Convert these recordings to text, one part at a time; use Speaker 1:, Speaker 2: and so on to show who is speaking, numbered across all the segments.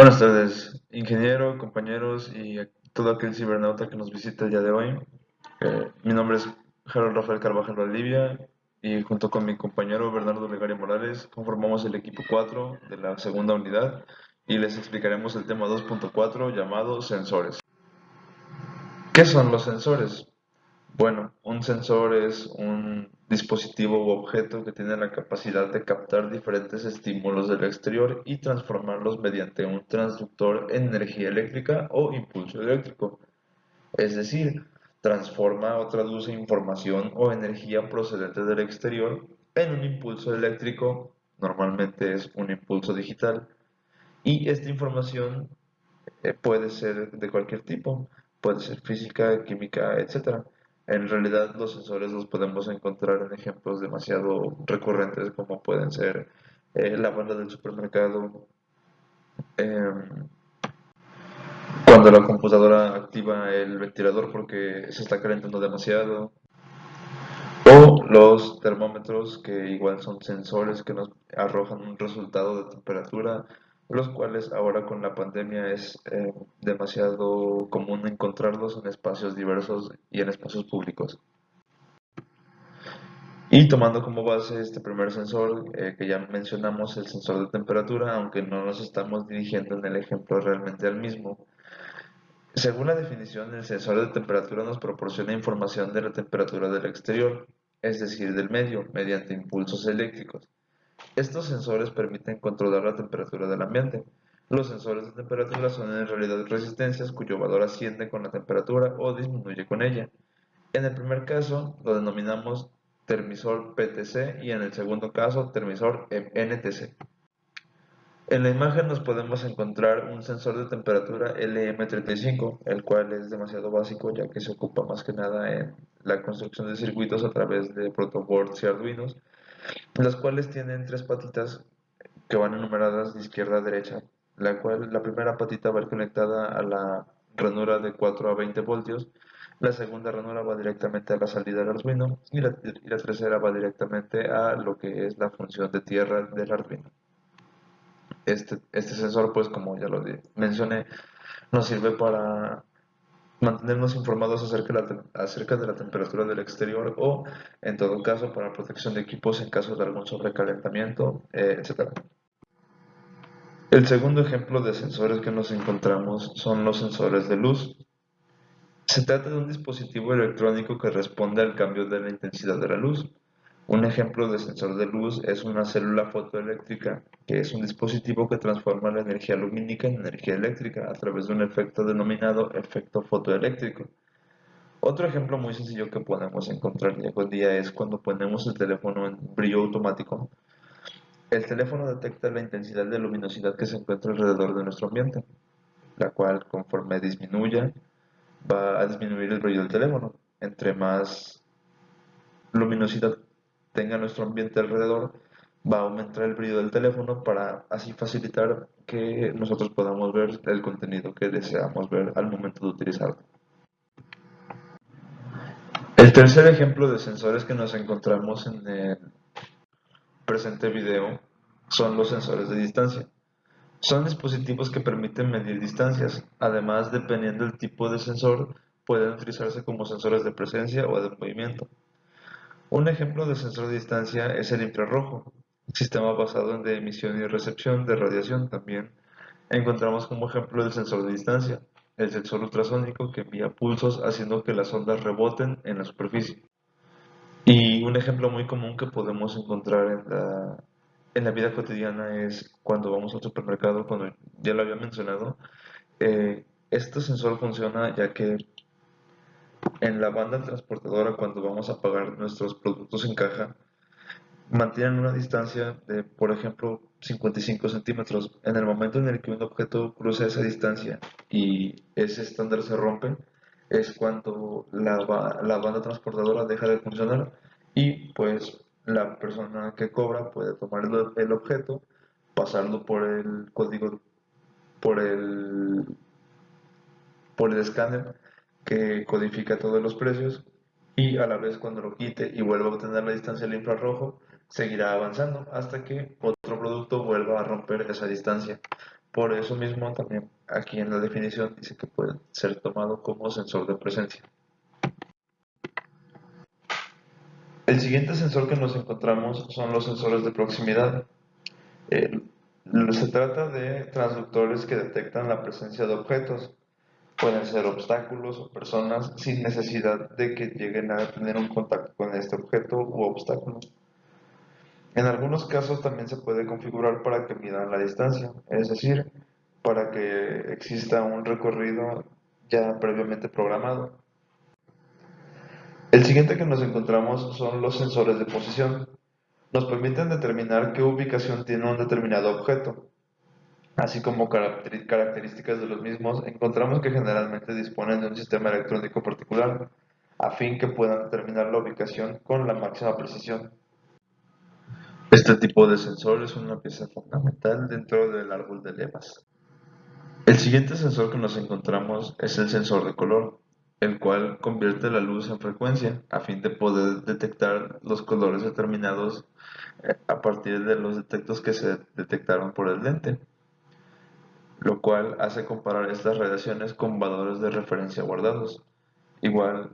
Speaker 1: Buenas tardes, ingeniero, compañeros y a todo aquel cibernauta que nos visita el día de hoy. Mi nombre es Harold Rafael Carvajal Valdivia y junto con mi compañero Bernardo Legaria Morales conformamos el equipo 4 de la segunda unidad y les explicaremos el tema 2.4 llamado sensores. ¿Qué son los sensores? Bueno, un sensor es un dispositivo u objeto que tiene la capacidad de captar diferentes estímulos del exterior y transformarlos mediante un transductor en energía eléctrica o impulso eléctrico. Es decir, transforma o traduce información o energía procedente del exterior en un impulso eléctrico, normalmente es un impulso digital, y esta información puede ser de cualquier tipo, puede ser física, química, etcétera. En realidad los sensores los podemos encontrar en ejemplos demasiado recurrentes como pueden ser la banda del supermercado, eh, cuando la computadora activa el ventilador porque se está calentando demasiado, o los termómetros que igual son sensores que nos arrojan un resultado de temperatura, los cuales ahora con la pandemia es demasiado común encontrarlos en espacios diversos y en espacios públicos. Y tomando como base este primer sensor que ya mencionamos, el sensor de temperatura, aunque no nos estamos dirigiendo en el ejemplo realmente al mismo, según la definición, el sensor de temperatura nos proporciona información de la temperatura del exterior, es decir, del medio, mediante impulsos eléctricos. Estos sensores permiten controlar la temperatura del ambiente. Los sensores de temperatura son en realidad resistencias cuyo valor asciende con la temperatura o disminuye con ella. En el primer caso lo denominamos termisor PTC y en el segundo caso termisor NTC. En la imagen nos podemos encontrar un sensor de temperatura LM35, el cual es demasiado básico ya que se ocupa más que nada en la construcción de circuitos a través de protoboards y arduinos, las cuales tienen tres patitas que van enumeradas de izquierda a derecha, la cual la primera patita va conectada a la ranura de 4 a 20 voltios, la segunda ranura va directamente a la salida del Arduino y la tercera va directamente a lo que es la función de tierra del Arduino. Este sensor, pues como ya lo mencioné, nos sirve para mantenernos informados acerca de la temperatura del exterior o, en todo caso, para protección de equipos en caso de algún sobrecalentamiento, etc. El segundo ejemplo de sensores que nos encontramos son los sensores de luz. Se trata de un dispositivo electrónico que responde al cambio de la intensidad de la luz. Un ejemplo de sensor de luz es una célula fotoeléctrica, que es un dispositivo que transforma la energía lumínica en energía eléctrica a través de un efecto denominado efecto fotoeléctrico. Otro ejemplo muy sencillo que podemos encontrar hoy en día es cuando ponemos el teléfono en brillo automático. El teléfono detecta la intensidad de luminosidad que se encuentra alrededor de nuestro ambiente, la cual conforme disminuya va a disminuir el brillo del teléfono. Entre más luminosidad tenga nuestro ambiente alrededor, va a aumentar el brillo del teléfono para así facilitar que nosotros podamos ver el contenido que deseamos ver al momento de utilizarlo. El tercer ejemplo de sensores que nos encontramos en el presente video son los sensores de distancia. Son dispositivos que permiten medir distancias. Además, dependiendo del tipo de sensor, pueden utilizarse como sensores de presencia o de movimiento. Un ejemplo de sensor de distancia es el infrarrojo, sistema basado en de emisión y recepción de radiación. También encontramos como ejemplo el sensor de distancia, el sensor ultrasónico que envía pulsos haciendo que las ondas reboten en la superficie. Y un ejemplo muy común que podemos encontrar en la vida cotidiana es cuando vamos al supermercado, cuando ya lo había mencionado. Este sensor funciona ya que en la banda transportadora, cuando vamos a pagar nuestros productos en caja, mantienen una distancia de, por ejemplo, 55 centímetros. En el momento en el que un objeto cruza esa distancia y ese estándar se rompe, es cuando la banda transportadora deja de funcionar y pues la persona que cobra puede tomar el objeto, pasarlo por el código, por el, por el escáner que codifica todos los precios y a la vez cuando lo quite y vuelva a obtener la distancia del infrarrojo, seguirá avanzando hasta que otro otro producto vuelva a romper esa distancia. Por eso mismo también aquí en la definición dice que puede ser tomado como sensor de presencia. El siguiente sensor que nos encontramos son los sensores de proximidad. Eh, Se trata de transductores que detectan la presencia de objetos. Pueden ser obstáculos o personas sin necesidad de que lleguen a tener un contacto con este objeto u obstáculo. En algunos casos también se puede configurar para que midan la distancia, es decir, para que exista un recorrido ya previamente programado. El siguiente que nos encontramos son los sensores de posición. Nos permiten determinar qué ubicación tiene un determinado objeto, así como características de los mismos. Encontramos que generalmente disponen de un sistema electrónico particular, a fin que puedan determinar la ubicación con la máxima precisión. Este tipo de sensor es una pieza fundamental dentro del árbol de levas. El siguiente sensor que nos encontramos es el sensor de color, el cual convierte la luz en frecuencia a fin de poder detectar los colores determinados a partir de los detectos que se detectaron por el lente, lo cual hace comparar estas radiaciones con valores de referencia guardados. Igual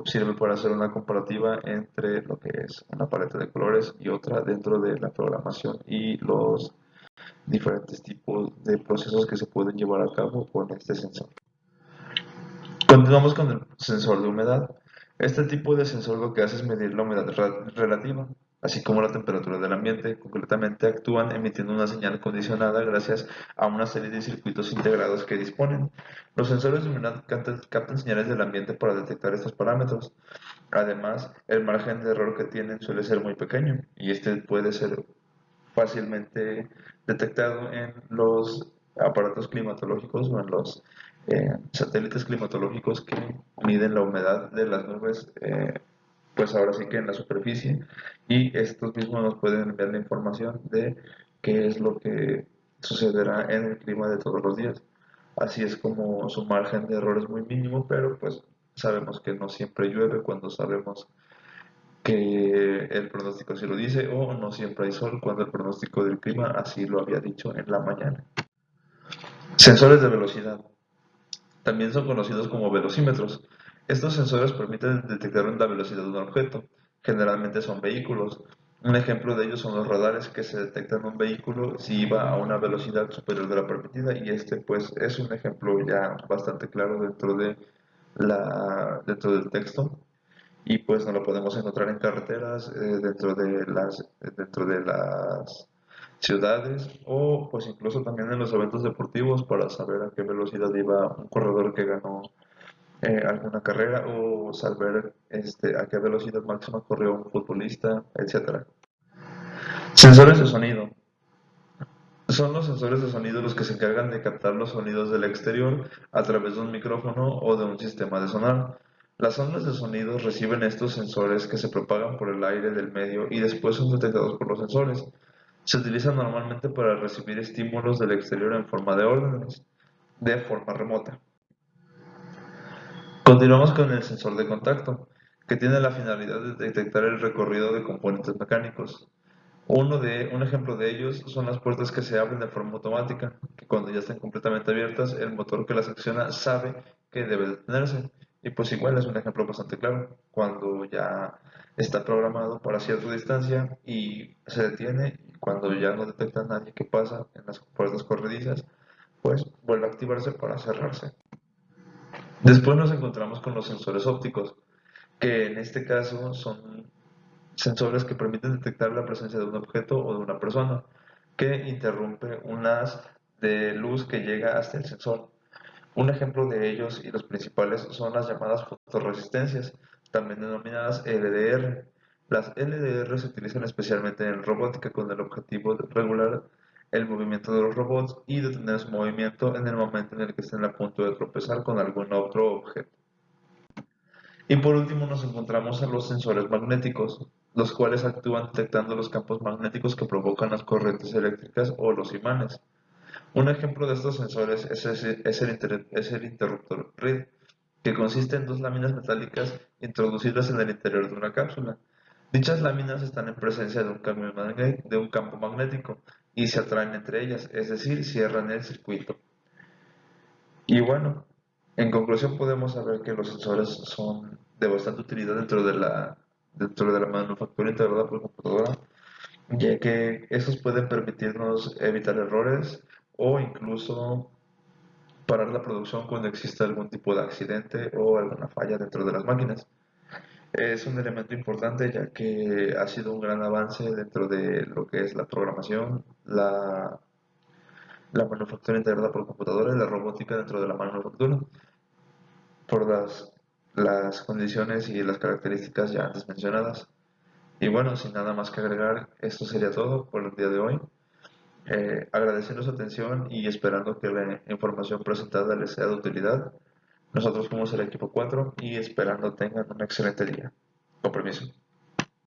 Speaker 1: sirve para hacer una comparativa entre lo que es una paleta de colores y otra dentro de la programación y los diferentes tipos de procesos que se pueden llevar a cabo con este sensor. Continuamos con el sensor de humedad. Este tipo de sensor lo que hace es medir la humedad relativa, así como la temperatura del ambiente. Concretamente actúan emitiendo una señal condicionada gracias a una serie de circuitos integrados que disponen. Los sensores de humedad captan señales del ambiente para detectar estos parámetros. Además, el margen de error que tienen suele ser muy pequeño y este puede ser fácilmente detectado en los aparatos climatológicos o en los satélites climatológicos que miden la humedad de las nubes, pues ahora sí que en la superficie, y estos mismos nos pueden enviar la información de qué es lo que sucederá en el clima de todos los días. Así es como su margen de error es muy mínimo, pero pues sabemos que no siempre llueve cuando sabemos que el pronóstico así lo dice, o no siempre hay sol cuando el pronóstico del clima así lo había dicho en la mañana. Sensores de velocidad. También son conocidos como velocímetros. Estos sensores permiten detectar la velocidad de un objeto. Generalmente son vehículos. Un ejemplo de ellos son los radares que se detectan un vehículo si va a una velocidad superior de la permitida, y este pues es un ejemplo ya bastante claro dentro del texto, y pues no lo podemos encontrar en carreteras, dentro de las ciudades, o pues incluso también en los eventos deportivos para saber a qué velocidad iba un corredor que ganó alguna carrera, o saber a qué velocidad máxima corrió un futbolista, etcétera. Sensores de sonido. Son los sensores de sonido los que se encargan de captar los sonidos del exterior a través de un micrófono o de un sistema de sonar. Las ondas de sonido reciben estos sensores que se propagan por el aire del medio y después son detectados por los sensores. Se utilizan normalmente para recibir estímulos del exterior en forma de órdenes, de forma remota. Continuamos con el sensor de contacto, que tiene la finalidad de detectar el recorrido de componentes mecánicos. Un ejemplo de ellos son las puertas que se abren de forma automática, que cuando ya están completamente abiertas, el motor que las acciona sabe que debe detenerse. Y pues igual es un ejemplo bastante claro. Cuando ya está programado para cierta distancia y se detiene, y cuando ya no detecta a nadie que pasa en las puertas corredizas, pues vuelve a activarse para cerrarse. Después nos encontramos con los sensores ópticos, que en este caso son sensores que permiten detectar la presencia de un objeto o de una persona, que interrumpe un haz de luz que llega hasta el sensor. Un ejemplo de ellos y los principales son las llamadas fotorresistencias, también denominadas LDR. Las LDR se utilizan especialmente en robótica con el objetivo de regular el movimiento de los robots y detener su movimiento en el momento en el que estén a punto de tropezar con algún otro objeto. Y por último nos encontramos a los sensores magnéticos, los cuales actúan detectando los campos magnéticos que provocan las corrientes eléctricas o los imanes. Un ejemplo de estos sensores es el interruptor RID, que consiste en dos láminas metálicas introducidas en el interior de una cápsula. Dichas láminas están en presencia de de un campo magnético y se atraen entre ellas, es decir, cierran el circuito. Y bueno, en conclusión podemos saber que los sensores son de bastante utilidad dentro de la manufactura integrada por computadora, ya que estos pueden permitirnos evitar errores o incluso parar la producción cuando existe algún tipo de accidente o alguna falla dentro de las máquinas. Es un elemento importante ya que ha sido un gran avance dentro de lo que es la programación, la manufactura integrada por computadora y la robótica dentro de la manufactura, por las condiciones y las características ya antes mencionadas. Y bueno, sin nada más que agregar, esto sería todo por el día de hoy. Agradeciendo su atención y esperando que la información presentada les sea de utilidad. Nosotros fuimos el equipo 4 y esperando tengan un excelente día. Con permiso.